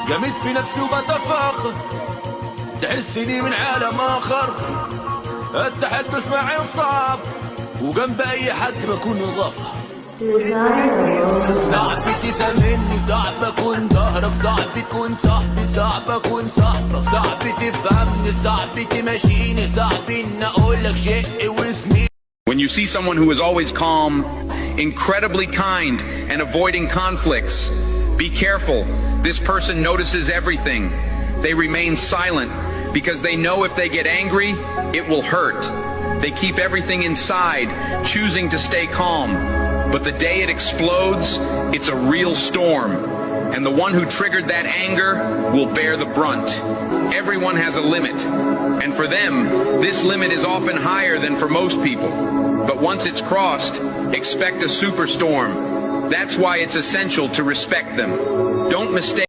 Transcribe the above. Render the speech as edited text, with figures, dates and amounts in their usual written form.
جامد في نفسي وبتفاخر، تحسني من عالم آخر. التحدث معي صعب، وجنب أي حد بكون إضافة. صعب تفهمني، صعب أكون ظهرك، صعب تكون صاحبي، صعب أكون صاحبك، صعب تفهمني، صعب تمشيني، صعب إن أقولك شيء واسمي. When you see someone who is always calm, incredibly kind, and avoiding conflicts, be careful. This person notices everything. They remain silent because they know if they get angry, it will hurt. They keep everything inside, choosing to stay calm. But the day it explodes, it's a real storm. And the one who triggered that anger will bear the brunt. Everyone has a limit. And for them, this limit is often higher than for most people. But once it's crossed, expect a superstorm. That's why it's essential to respect them. Don't mistake